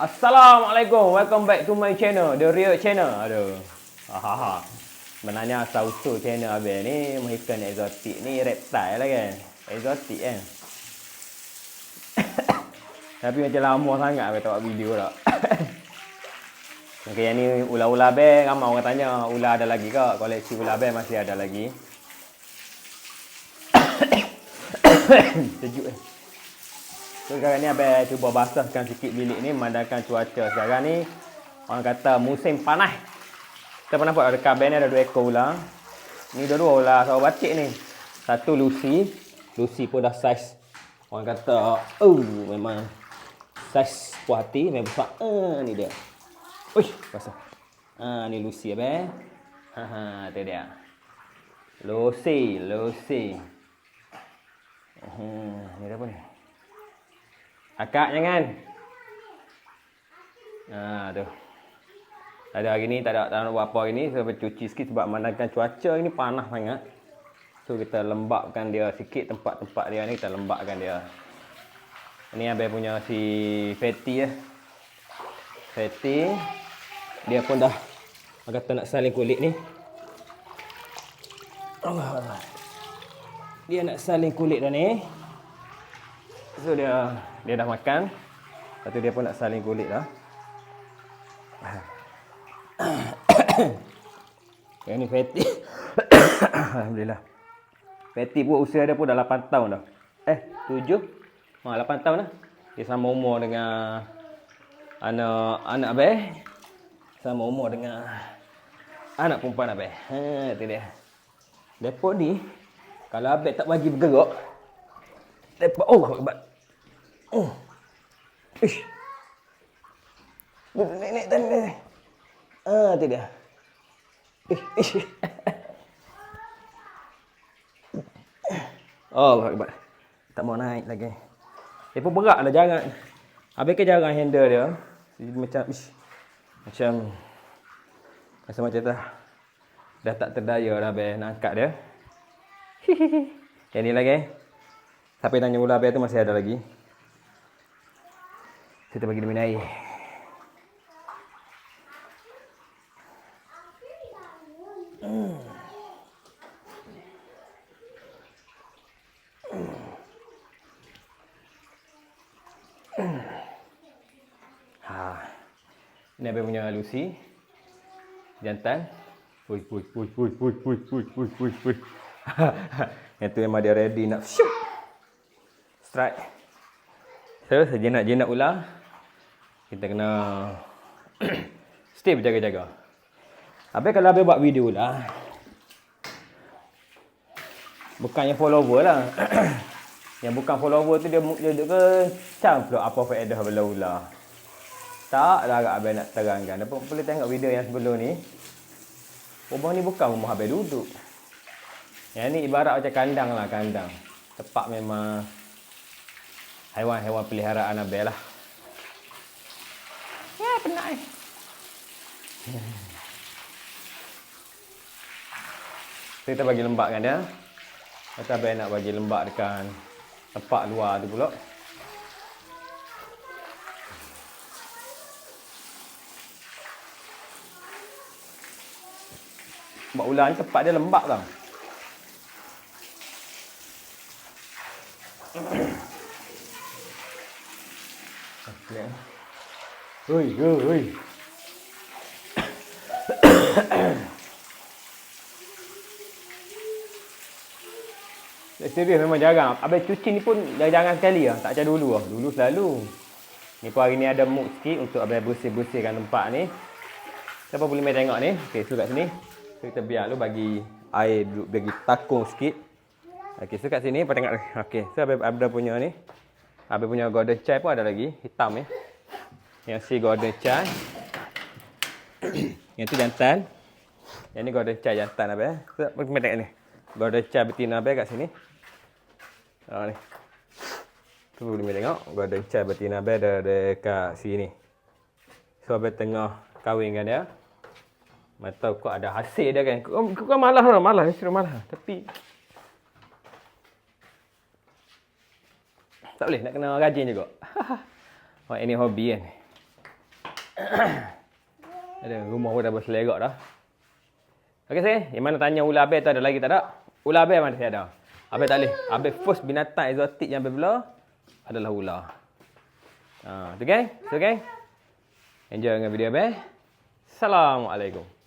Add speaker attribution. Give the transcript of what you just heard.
Speaker 1: Assalamualaikum, welcome back to my channel, The Real Channel. Aduh. Hahaha. Sebenarnya asal usul channel abang ni Mohican Exotic ni reptile lah kan. Exotic kan. Tapi macam lama sangat abang tak buat video tak. Okay, yang ni ular-ular abang, ramai orang tanya ular ada lagi ke? Koleksi ular abang masih ada lagi. Sejuk eh. So sekarang ni abang cuba basahkan sikit bilik ni memandangkan cuaca sekarang ni orang kata musim panas. Kita pernah nampak dekat abang ni ada 2 ekor ular. Ni dua-dua ular sawah batik ni. Satu Lucy. Lucy pun dah saiz orang kata memang saiz puas hati, memang besar. Ni dia. Uish, basah. Ni Lucy abang. Tu dia. Lucy. Ni apa ni? Akak jangan. Tu. Ada hari ni tak ada buat apa hari ni. Saya bercuci sikit sebab memandangkan cuaca ni panas sangat. So kita lembapkan dia sikit tempat-tempat dia ni, kita lembapkan dia. Ini abang punya si Fatty ya. Fatty. Dia pun dah kata nak saling kulit ni. Dia nak saling kulit dah ni. So dia dah makan. Lepas tu dia pun nak saling kulit dah. Yang ni Fatty. Alhamdulillah. Fatty pun usia dia pun dah 8 tahun dah. 7. 8 tahun dah. Dia sama umur dengan anak abang. Sama umur dengan anak perempuan abang. Tu dia. Depot ni kalau abang tak bagi bergerak, depot hebat. Ish. Naik tanda. Tu dia. Ish. Hebat. Tak mau naik lagi. Dia pun berat lah jangan. Habis ke jarang handle dia. Macam macam dah tak terdaya dah abang nak angkat dia. Yang ni lagi. Siapa yang tanya ular abang tu masih ada lagi. Kita bagi dia minum air. Ni abang punya Lucy. Jantan. Push. Yang tu memang dia ready nak shoot. Strike. So, sejenak-jenak ular. Kita kena stay berjaga-jaga. Habis kalau abang buat video lah. Bukan yang follower lah. Yang bukan follower tu dia duduk ke campur apa faedah bela ular. Tak lah agak abang nak terangkan. Apa boleh tengok video yang sebelum ni. Rumah ni bukan rumah abang duduk. Yang ni ibarat macam kandang lah, kandang. Tempat memang haiwan-haiwan peliharaan abang lah. Ya, penat eh. Kita bagi lembapkan dia. Kata abang nak bagi lembap dekat tempat luar tu pula. Sebab ular ni tempat dia lembap tau. Oi. Serius memang jarang. Abang cuci ni pun jarang sekali lah. Tak macam dulu lah. Dulu selalu. Ni pun hari ni ada mood sikit untuk abang bersih-bersihkan tempat ni. Siapa boleh main tengok ni. Okay, so kat sini. So kita biar dulu bagi air duduk, bagi takung sikit. Okay, so kat sini apa tengok. Okay, so abang punya ni. Abang punya golden chai pun ada lagi. Hitam ni. Yang si golden chai. Yang tu jantan. Yang ni golden chai jantan abang. So main tengok ni. Golden chai betina abang kat sini. Ni. Tu boleh tengok. Golden chai betina abang ada dekat sini. So abang tengah kahwinkan dia. Mata kau ada hasil dia kan. Kau malas. Tapi tak boleh nak kena rajin juga. Ini hobi kan. Ada rumah pun dah berselerak dah. Okey saya, yang mana tanya ular bear tu ada lagi tak ada? Ular bear mana saya ada? Habis tak boleh. Habis first binatang eksotik yang berbela adalah ular. Ha, tu geng? So geng. Enjoy dengan video bear. Assalamualaikum.